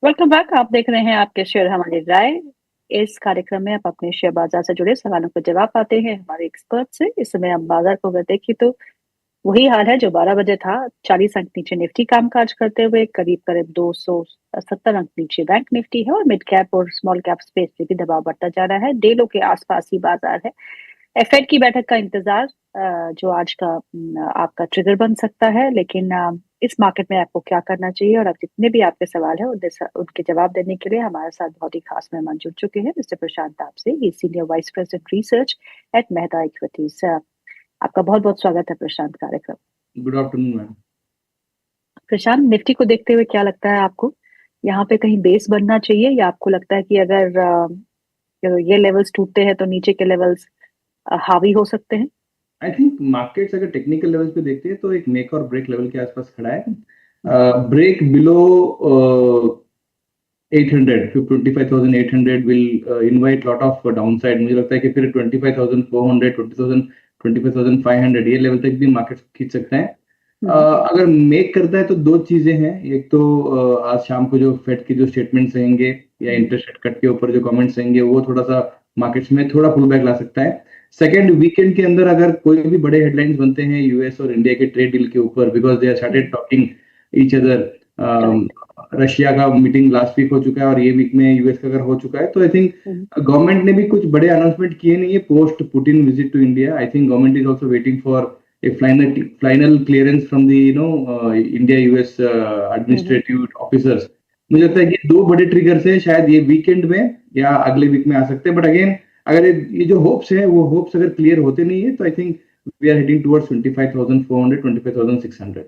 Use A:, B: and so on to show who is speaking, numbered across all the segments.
A: Welcome back. आप देख रहे हैं आपके शेयर हमारी राय। इस कार्यक्रम में आप अपने शेयर बाजार से जुड़े सवालों का जवाब पाते हैं हमारे एक्सपर्ट से। इस समय हम बाजार को अगर देखें तो वही हाल है जो 12 बजे था। 40 अंक नीचे निफ्टी कामकाज करते हुए करीब करीब 270 अंक नीचे बैंक निफ्टी है और मिड कैप और स्मॉल कैप स्पेस पे भी दबाव बढ़ता जा रहा है। डेलो के आसपास ही बाजार है। एफएड की बैठक का इंतजार जो आज का आपका ट्रिगर बन सकता है। लेकिन इस मार्केट में आपको क्या करना चाहिए और अब जितने भी आपके सवाल है उनके जवाब देने के लिए हमारे साथ बहुत ही खास मेहमान जुड़ चुके हैं। मिस्टर प्रशांत आपसे, ये senior vice president research at Mehta equities. आपका बहुत बहुत स्वागत है प्रशांत कार्यक्रम।
B: Good afternoon ma'am.
A: Prashant, Nifty को देखते हुए क्या लगता है आपको? यहाँ पे कहीं बेस बनना चाहिए या आपको लगता है कि अगर ये लेवल्स टूटते हैं तो नीचे के लेवल्स हावी हो सकते हैं?
B: आई थिंक मार्केट्स अगर टेक्निकल लेवल्स पे देखते हैं तो एक मेक और ब्रेक लेवल के आसपास खड़ा है। ब्रेक बिलो 800 फिर 25,800 will invite lot of downside. मुझे लगता है कि फिर 25,400 25,500 ये लेवल तक भी मार्केट खींच सकते हैं। अगर मेक करता है तो दो चीजें हैं। एक तो आज शाम को जो फेड के जो स्टेटमेंट्स रहेंगे या इंटरेस्ट रेट कट के ऊपर जो कमेंट्स रहेंगे वो थोड़ा सा मार्केट्स में थोड़ा पुल बैक ला सकता है। सेकंड, वीकेंड के अंदर अगर कोई भी बड़े हेडलाइंस बनते हैं यूएस और इंडिया के ट्रेड डील के ऊपर, because they are started talking each other. Russia का मीटिंग लास्ट वीक हो चुका है और ये वीक में यूएस का अगर हो चुका है तो आई थिंक गवर्नमेंट ने भी कुछ बड़े अनाउंसमेंट किए नहीं है post Putin visit to India. I think government is also waiting for a final clearance from the India US administrative officers। मुझे लगता है कि दो बड़े ट्रिगर से शायद ये वीकेंड में या अगले वीक में आ सकते हैं। बट अगेन अगर ये जो होप्स है वो होप्स अगर क्लियर होते नहीं है तो I think we are heading towards 25,400 25,600।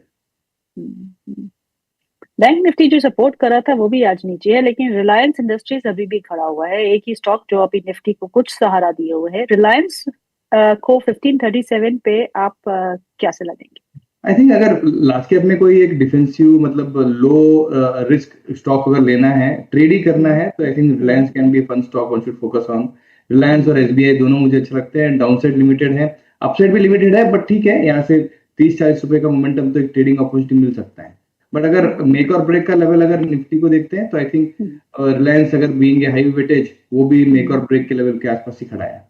A: Bank Nifty जो सपोर्ट कर रहा था वो भी आज नीचे है, लेकिन रिलायंस इंडस्ट्रीज अभी भी खड़ा हुआ है। एक ही स्टॉक जो अभी निफ्टी को कुछ सहारा दिए हुए है। रिलायंस को 1537 पे आप क्या सलाह देंगे?
B: आई थिंक अगर लास्ट कैप में कोई एक डिफेंसिव मतलब लो रिस्क स्टॉक अगर लेना है, ट्रेड ही करना है, तो I think Reliance can be fun stock one should focus on. Reliance और एसबीआई दोनों मुझे अच्छे लगते हैं। डाउनसाइड लिमिटेड है, अपसाइड भी लिमिटेड है, बट ठीक है, यहाँ से 30-40 रुपए का मोमेंटम तो एक ट्रेडिंग अपॉर्चुनिटी मिल सकता है। बट अगर मेक और ब्रेक का लेवल अगर निफ्टी को देखते हैं तो आई थिंक रिलायंस अगर बीइंग हाई वेटेज वो भी मेक और ब्रेक के लेवल के आसपास ही खड़ा है।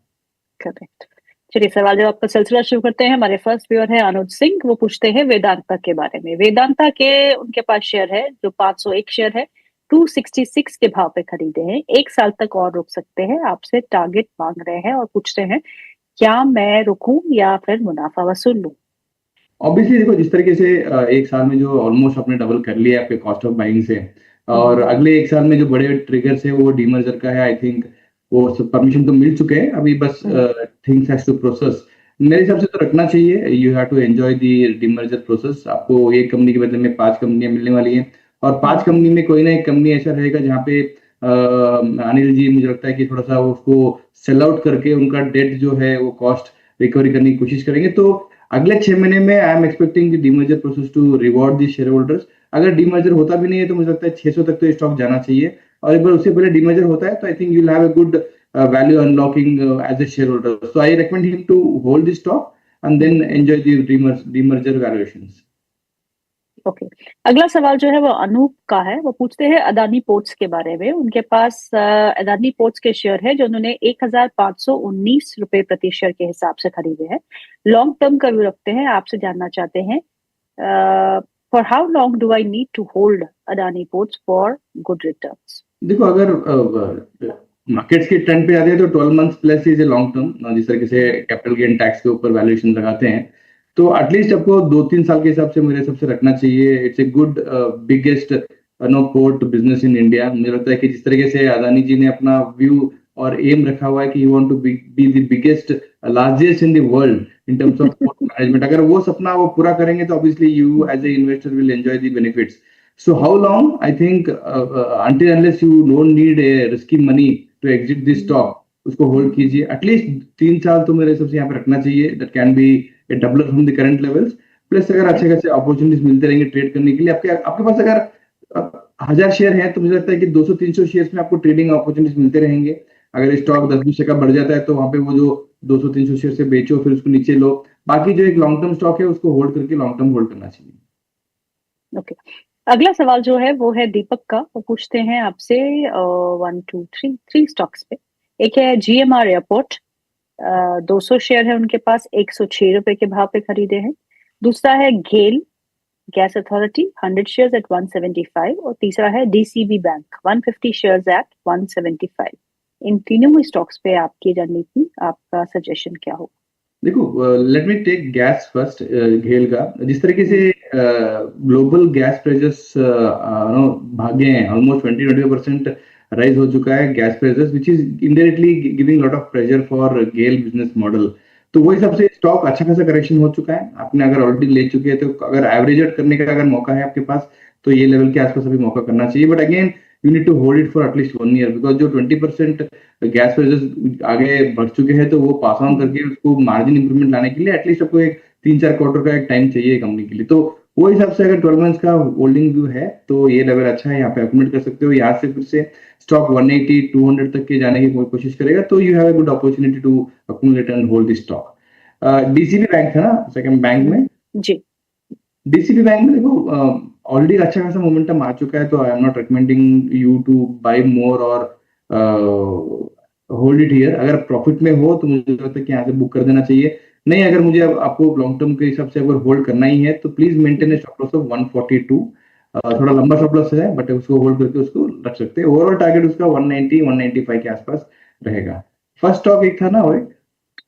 A: करेक्ट। चलिए, सवाल जवाब का सिलसिला शुरू करते हैं। हमारे फर्स्ट व्यूअर है अनुज सिंह। वो पूछते हैं वेदांता के बारे में। वेदांता के उनके पास शेयर है जो 501 शेयर है, 266 के भाव पे खरीदे हैं। 1 साल तक और रुक सकते हैं। आपसे टारगेट मांग रहे हैं और पूछते हैं क्या मैं रुकूं या फिर मुनाफा वसूल लूं?
B: ऑब्वियसली देखो, जिस तरीके से एक साल में जो ऑलमोस्ट आपने डबल कर लिया आपके कॉस्ट ऑफ बाइंग से, और अगले एक साल में जो बड़े ट्रिगर्स है वो डीमर्जर का है। आई थिंक वो परमिशन तो मिल चुके हैं, अभी बस थिंग्स हैज टू प्रोसेस। मेरे हिसाब से तो रखना चाहिए। You have to enjoy the demerger process. आपको एक कंपनी के बदले में 5 कंपनियां मिलने वाली हैं और 5 कंपनी में कोई ना एक कंपनी ऐसा रहेगा जहाँ पे अनिल जी मुझे लगता है कि थोड़ा सा उसको सेल आउट करके उनका डेट जो है वो कॉस्ट रिकवरी करने की कोशिश करेंगे। तो अगले 6 महीने में I am expecting demerger process to reward the share holders. अगर डीमर्जर होता भी नहीं है तो मुझे लगता है 600 तक तो स्टॉक जाना चाहिए, और एक बार उससे पहले डीमर्जर होता है तो I think you will have a good value unlocking as a share holder. So I recommend him to hold the stock and then enjoy the demerger valuations.
A: Okay. अगला सवाल जो है वो अनूप का है। वो पूछते हैं अदानी पोर्ट्स के बारे में। उनके पास अदानी पोर्ट्स के शेयर है जो उन्होंने 1,519 रुपए प्रति शेयर के हिसाब से खरीदे हैं। लॉन्ग टर्म का व्यू रखते हैं। आपसे जानना चाहते हैं for how long do I need to hold Adani ports for good returns?
B: देखो, अगर मार्केट्स के ट्रेंड पे आते हैं तो 12 months plus is a long term. जिस तरीके से कैपिटल गेन टैक्स के ऊपर वैल्यूएशन लगाते हैं तो एटलीस्ट आपको 2-3 साल के हिसाब से मेरे हिसाब से रखना चाहिए। It's a good biggest no port business in India. मुझे लगता है कि जिस तरीके से अदानी जी ने अपना व्यू और एम रखा हुआ है कि you want to be the biggest largest in the world in terms of port management, अगर वो सपना वो पूरा करेंगे तो obviously you as a investor will enjoy the benefits. So how long? I think until unless you don't need a risky money to exit this stock, उसको hold कीजिए। At least 3 साल तो मेरे हिसाब से यहाँ पे रखना चाहिए। That can be A doubler from the current levels. Plus अगर अच्छे खासे अपॉर्चुनिटीज मिलते रहेंगे ट्रेड करने के लिए, आपके आपके पास अगर 1000 शेयर हैं तो मुझे लगता है कि 200-300 शेयर्स में आपको ट्रेडिंग अपॉर्चुनिटीज मिलते रहेंगे। अगर स्टॉक 10-20 टका बढ़ जाता है तो वहां पे वो जो 200-300 शेयर से बेचो, फिर उसको नीचे लो। बाकी जो एक लॉन्ग टर्म स्टॉक है उसको होल्ड करके लॉन्ग टर्म होल्ड करना चाहिए।
A: ओके। अगला सवाल जो है वो है दीपक का। वो पूछते हैं आपसे 3 स्टॉक्स पे। एक है GMR एयरपोर्ट, 200 शेयर है उनके पास, 106 रुपए के भाव पे खरीदे हैं। दूसरा है गेल गैस अथॉरिटी, 100 शेयर्स एट 175। और तीसरा है DCB बैंक, 150 शेयर्स एट 175। इन तीनों ही स्टॉक्स पे आपकी रणनीति, आपका सजेशन क्या हो?
B: देखो, let me take gas first, GAIL का जिस तरीके से
A: हम्म।
B: ग्लोबल गैस प्राइसेस नो भागे हैं, ऑलमोस्ट 20-25% राइज हो चुका है gas prices, which is indirectly giving lot of pressure for GAIL business model. तो वो हिसाब से स्टॉक अच्छा खासा करेक्शन हो चुका है। आपने अगर ऑलरेडी ले चुके हैं तो अगर एवरेज आउट करने का अगर मौका है आपके पास, तो ये लेवल के आसपास अभी मौका करना चाहिए। But again you need to hold it for at least 1 year, because जो 20% गैस प्राइसेस आगे बढ़ चुके हैं तो वो पास ऑन
A: हम्म।
B: करके उसको मार्जिन इंप्रूवमेंट लाने के लिए एटलीस्ट आपको एक 3-4 क्वार्टर का एक टाइम चाहिए कंपनी के लिए। तो वो हिसाब से अगर 12 मंथ्स का होल्डिंग व्यू है तो ये लेवल अच्छा है, यहाँ पे अकोमोडेट कर सकते हो। यहाँ से फिर से स्टॉक 180-200 तक के जाने की कोशिश करेगा तो you have a good opportunity to accommodate and hold this stock. DCB bank था ना सेकंड बैंक में?
A: जी।
B: डीसीबी बैंक में देखो, ऑलरेडी अच्छा खासा मोमेंटम आ चुका है, तो I am not recommending you to buy more और होल्ड इट हियर। अगर प्रॉफिट में हो तो मुझे लगता है कि यहाँ से बुक कर देना चाहिए। नहीं, अगर मुझे आपको लॉन्ग टर्म के हिसाब से अगर होल्ड करना ही है तो please maintain stop loss of 142। थोड़ा लंबा स्टॉप लॉस है बट उसको होल्ड करके उसको रख सकते हैं। ओवरऑल टारगेट उसका 190-195 के आसपास रहेगा। फर्स्ट स्टॉक एक था ना वो,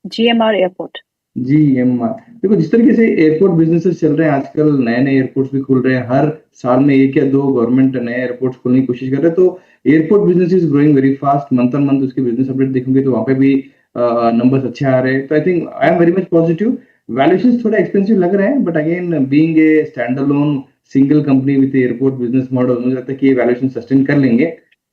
A: GMR airport.
B: G M R. देखो, जिस तरीके से एयरपोर्ट बिजनेसेस चल रहे हैं आजकल, नए नए एयरपोर्ट्स भी खुल रहे हैं, हर साल में एक या दो गवर्नमेंट नए एयरपोर्ट्स खोलने की कोशिश कर रहे हैं। तो airport business is growing very fast. Month on month उसके बिजनेस अपडेट देखोगे तो वहां पे भी नंबर्स अच्छे आ रहे हैं। तो I think I am very much positive. Valuation थोड़ा एक्सपेंसिव लग रहे हैं but again being a stand alone single company with airport business model, मुझे लगता है कि ये वैल्यूएशन सस्टेन कर लेंगे।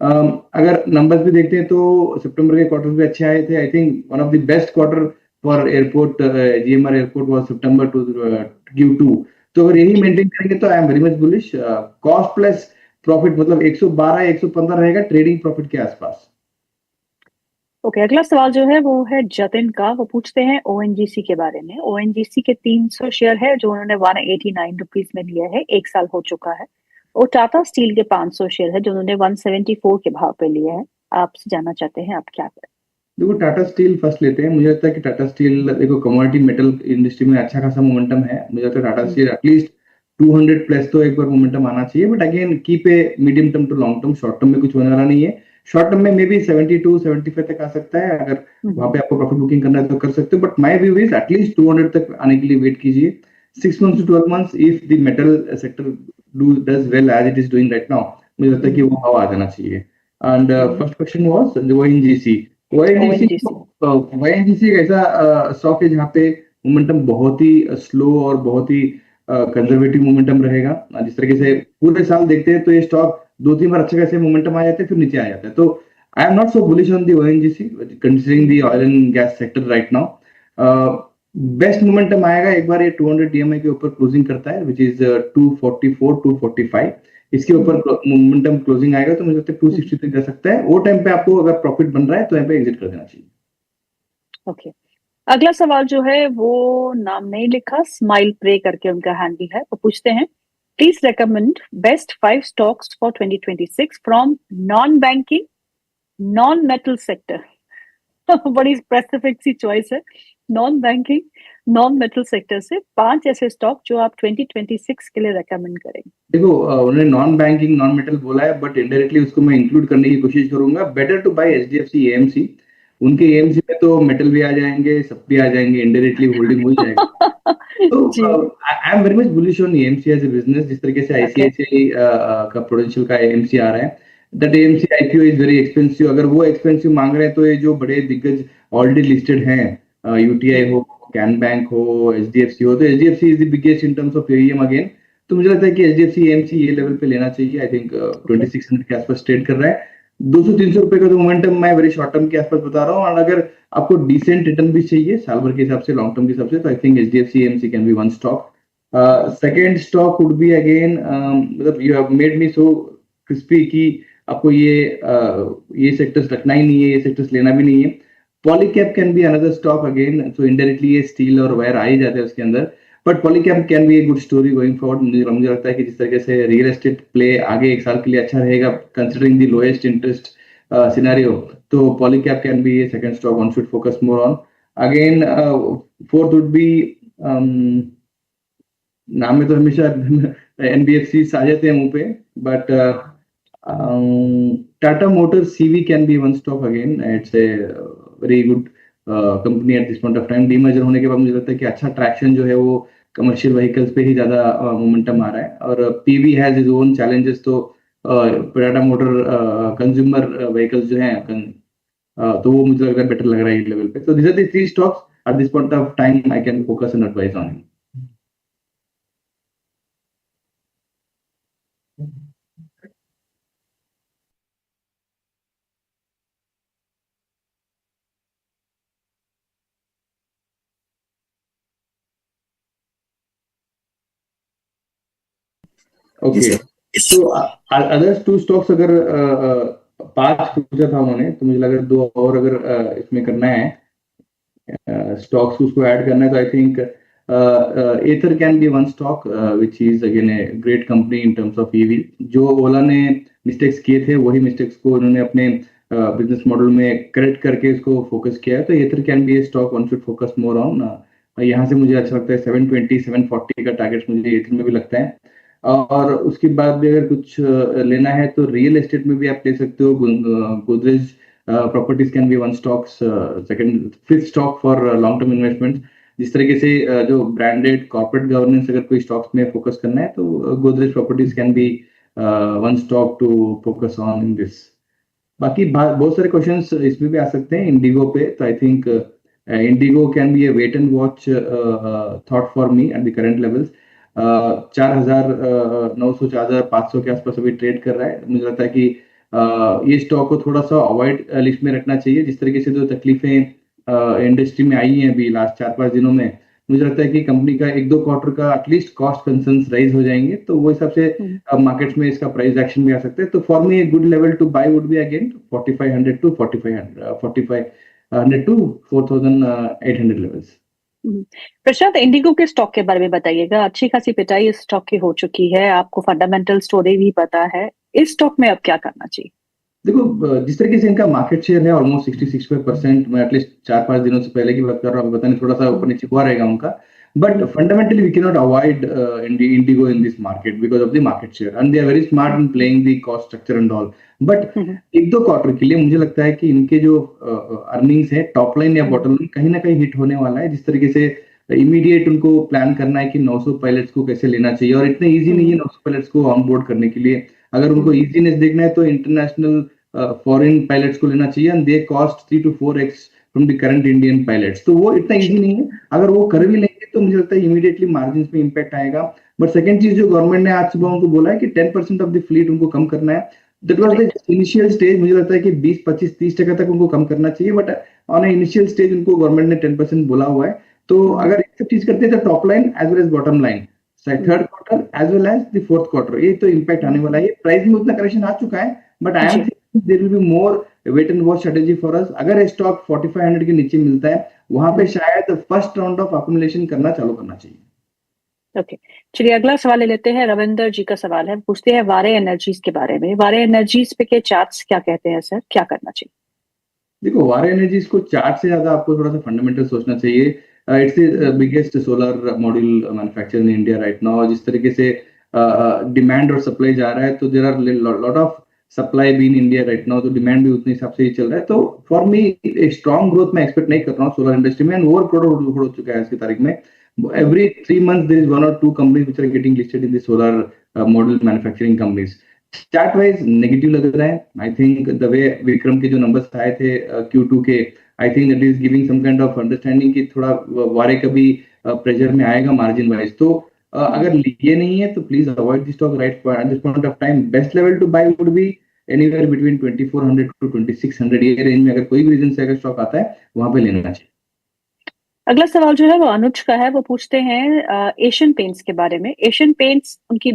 B: अगर नंबर्स भी देखते हैं तो सितंबर के क्वार्टर भी अच्छे आए थे। I think one of the best quarter for airport, GMR airport was September to Q2। तो अगर यही
A: जी।
B: मेंटेन करेंगे तो I am very much bullish. Cost plus profit मतलब 112-115 रहेगा ट्रेडिंग प्रॉफिट के आसपास।
A: ओके, अगला सवाल जो है वो है जतिन का। वो पूछते हैं ONGC के बारे में। ONGC के 300 शेयर है जो उन्होंने 189 रुपीज में लिया है, 1 साल हो चुका है। और टाटा स्टील के 500 शेयर है जो उन्होंने 174 के भाव पे लिया है। आपसे जानना चाहते हैं आप क्या करें?
B: देखो, टाटा स्टील फर्स्ट लेते हैं। मुझे लगता है कि टाटा स्टील, देखो कमोडिटी मेटल इंडस्ट्री में अच्छा खासा मोमेंटम है। मुझे लगता है Tata
A: hmm.
B: Steel at least 200 plus तो एक बार मोमेंटम आना चाहिए। But again keep a medium term to long term, short term में कुछ होने वाला नहीं है। शॉर्ट टर्म में मे बी 72-75 तक आ सकता है। अगर वहां
A: हम्म।
B: पे आपको प्रॉफिट बुकिंग करना है तो कर सकते हो, but my view is at least 200 तक आने के लिए वेट कीजिए। 6 months to 12 months, if the metal sector does well as it is doing right now, मुझे लगता है कि
A: हम्म।
B: वो हवा आ जाना चाहिए। And
A: hmm.
B: First question was ONGC। ONGC
A: ONGC।
B: ONGC एक ऐसा स्टॉक है जहाँ पे मोमेंटम बहुत ही स्लो और बहुत ही कंजर्वेटिव मोमेंटम रहेगा। जिस तरीके से पूरे साल देखते हैं तो ये स्टॉक 2-3 बार अच्छे खासे मोमेंटम आ जाते हैं फिर नीचे आ जाता है। तो I am not so bullish on the ONGC considering the oil and gas sector right now. Best momentum आएगा एक बार ये 200 DMA के ऊपर क्लोजिंग करता है, विच इज 244-245। इसके ऊपर मोमेंटम क्लोजिंग आएगा तो मुझे लगता है 260 तक जा सकता है। वो टाइम पे आपको अगर प्रॉफिट बन रहा है तो यहाँ पे एग्जिट कर देना चाहिए।
A: ओके, अगला सवाल जो है वो नाम नहीं लिखा, स्माइल प्रे करके उनका हैंडल है। वो पूछते हैं please recommend best 5 stocks for 2026 from non banking, non metal sector. बड़ी स्पेसिफिक सी चॉइस है। Non banking, non metal sector से 5 ऐसे स्टॉक जो आप 2026 के लिए रेकमेंड करेंगे।
B: देखो, उन्होंने नॉन बैंकिंग नॉन मेटल बोला है बट इनडायरेक्टली उसको मैं इंक्लूड करने की कोशिश करूंगा। Better to buy HDFC AMC। उनके AMC में तो मेटल भी आ जाएंगे, सब भी आ जाएंगे, इनडायरेक्टली होल्डिंग हो ही जाएगा।
A: जी।
B: तो I am very much bullish on AMC as a business. जिस तरीके से
A: ओके।
B: ICICI का प्रोडेंशियल का AMC आ रहा है, that AMC IPO is very expensive. अगर वो एक्सपेंसिव मांग रहे हैं तो ये जो बड़े दिग्गज ऑलरेडी लिस्टेड हैं, UTI हो, कैन बैंक हो, HDFC हो, तो HDFC is the biggest in terms of AUM again. तो मुझे लगता है कि HDFC AMC ये लेवल पे लेना चाहिए। I think
A: okay.
B: 2600 के आसपास ट्रेड कर रहा है। 200-300 रुपए का तो मोमेंटम मैं वेरी शॉर्ट टर्म के आसपास बता रहा हूँ। और अगर आपको डिसेंट रिटर्न भी चाहिए साल भर के हिसाब से, लॉन्ग टर्म के हिसाब से, तो I think HDFC AMC can be one stock. Second stock would be again, मतलब you have made me so crispy कि आपको ये सेक्टर्स रखना ही नहीं है, ये सेक्टर्स लेना भी नहीं है। Polycab can be another stock again. So indirectly ये स्टील और वायर आ ही जाते हैं उसके अंदर। But Polycab can be a good story going forward. मुझे लगता है कि जिस तरीके से रियल एस्टेट प्ले आगे 1 साल के लिए अच्छा रहेगा considering the lowest interest scenario, तो Polycab can be a second stock one should focus more on. Again fourth would be, नाम में तो हमेशा एनबीएफसी आ जाते हैं मुंह पे, but Tata motor CV can be one stock again. It's a very good company at this point of time. Demerger होने के बाद मुझे लगता है कि अच्छा ट्रैक्शन जो है वो कमर्शियल व्हीकल्स पे ही ज्यादा मोमेंटम आ रहा है, और PV has his own challenges. तो टाटा मोटर कंज्यूमर व्हीकल्स जो हैं तो वो मुझे लग रहा है बेटर लग रहा है इस लेवल पे। तो this are the three stocks at this point of time I can focus and advise on. Okay, तो अदर्स टू स्टॉक्स अगर 5 पूछा था उन्होंने, तो मुझे लगा 2 और अगर इसमें करना है स्टॉक्स उसको ऐड करना है, तो I think Ather can be one stock which is again a great company in terms of EV. जो ओला ने मिस्टेक्स किए थे वही मिस्टेक्स को उन्होंने अपने बिजनेस मॉडल में करेक्ट करके इसको फोकस किया है, तो Ather can be a stock one should focus more on. यहाँ से मुझे अच्छा लगता है 720 740 का टारगेट मुझे एथर में भी लगता है। और उसके बाद भी अगर कुछ लेना है तो रियल एस्टेट में भी आप ले सकते हो। Godrej properties can be one stocks, second fifth stock for long term investment. जिस तरीके से जो ब्रांडेड कॉर्पोरेट गवर्नेंस अगर कोई स्टॉक्स में फोकस करना है, तो Godrej properties can be one stock to focus on in this. बाकी बहुत सारे क्वेश्चंस इसमें भी आ सकते हैं इंडिगो पे, तो I think IndiGo can be a wait and watch thought for me at the current levels. 4,900 4,500 के आसपास अभी ट्रेड कर रहा है। मुझे लगता है कि ये स्टॉक को थोड़ा सा अवॉइड लिस्ट में रखना चाहिए। जिस तरीके से जो तकलीफें इंडस्ट्री में आई हैं अभी लास्ट 4-5 दिनों में, मुझे लगता है कि कंपनी का 1-2 क्वार्टर का एटलीस्ट कॉस्ट कंसर्न्स राइज हो जाएंगे, तो वो हिसाब से मार्केट्स में इसका प्राइस एक्शन भी आ सकता है। तो for me good level to buy would be again 4500 to 4500 to 4800 levels.
A: Prashant, IndiGo के स्टॉक के बारे में बताइएगा। अच्छी खासी पिटाई इस स्टॉक की हो चुकी है, आपको फंडामेंटल स्टोरी भी पता है, इस स्टॉक में अब क्या करना चाहिए?
B: देखो, जिस तरीके से इनका मार्केट शेयर है ऑलमोस्ट 60-65%, मैं एटलीस्ट 4-5 दिनों से पहले की बात कर रहा हूँ, पता नहीं थोड़ा सा ऊपर नीचे हुआ रहेगा उनका, but fundamentally we can not avoid IndiGo in this market because of the market share, and they are very smart in playing the cost structure and all. But 1-2 quarter के लिए मुझे लगता है कि इनके जो अर्निंग्स है, टॉप लाइन या बॉटम लाइन, कहीं ना कहीं हिट होने वाला है। जिस तरीके से इमीडिएट उनको प्लान करना है कि 900 पायलट्स को कैसे लेना चाहिए, और इतने ईजी नहीं है 900 पायलट्स को ऑन बोर्ड करने के लिए। अगर उनको इजीनेस देखना है तो इंटरनेशनल फॉरेन पायलट्स को लेना चाहिए, and they cost 3 to 4x from the current Indian pilots. तो वो इतना इजी नहीं है। अगर वो कर भी लेंगे तो मुझे लगता है इमीडिएटली मार्जिन पे इंपैक्ट आएगा। बट सेकंड चीज जो गवर्नमेंट ने आज सुबह उनको बोला है कि 10% ऑफ द फ्लीट उनको कम करना है। That was the initial stage. मुझे लगता है कि 20-25-30% तक उनको कम करना चाहिए, but on A initial stage उनको गवर्नमेंट ने 10% बोला हुआ है। तो अगर ये सब चीज करते हैं तो top line as well as bottom line, third quarter as well as the fourth quarter, ये तो इंपैक्ट आने वाला है। प्राइस में उतना करेक्शन आ चुका है, but I am there will be more wait and watch strategy for us. अगर स्टॉक 4500 के नीचे मिलता है, वहां पे शायद फर्स्ट राउंड ऑफ अक्यूमुलेशन करना चालू करना चाहिए।
A: ओके, चलिए अगला सवाल ले लेते हैं। रविंदर जी का सवाल है, पूछते हैं वारे एनर्जीज के बारे में। वारे एनर्जीज पे के चार्ट्स क्या कहते हैं सर, क्या करना चाहिए?
B: देखो, वारे एनर्जीज को चार्ट से ज्यादा आपको थोड़ा सा फंडामेंटल सोचना चाहिए। It's the biggest solar module manufacture in India right now. जिस तरीके से डिमांड और सप्लाई जा रहा है, तो there are lot of supply भी इन इंडिया राइट नाउ, तो डिमांड भी उतने हिसाब से ही चल रहा है। तो फॉर मी एक स्ट्रॉन्ग ग्रोथ मैं एक्सपेक्ट नहीं कर रहा हूँ सोलर इंडस्ट्री में, एंड ओवर प्रोडक्ट हो चुका है आज की तारीख में। Every 3 months there is 1 or 2 companies which are getting listed in the solar model manufacturing companies. Chart wise negative लग रहा है। I think the way Vikram के जो नंबर्स आए थे Q2 के, I think that is giving some kind of understanding कि थोड़ा वारे का भी प्रेशर में आएगा मार्जिन वाइज। तो अगर लिए नहीं है तो please avoid this stock right at this point of time. Best level to buy would be anywhere between 2400 to 2600, ये रेंज में अगर कोई भी रीजन से अगर स्टॉक आता है वहां पे लेना चाहिए।
A: अगला सवाल जो है वो अनुज का है। वो पूछते हैं एशियन पेंट्स के बारे में। एशियन पेंट्स उनकी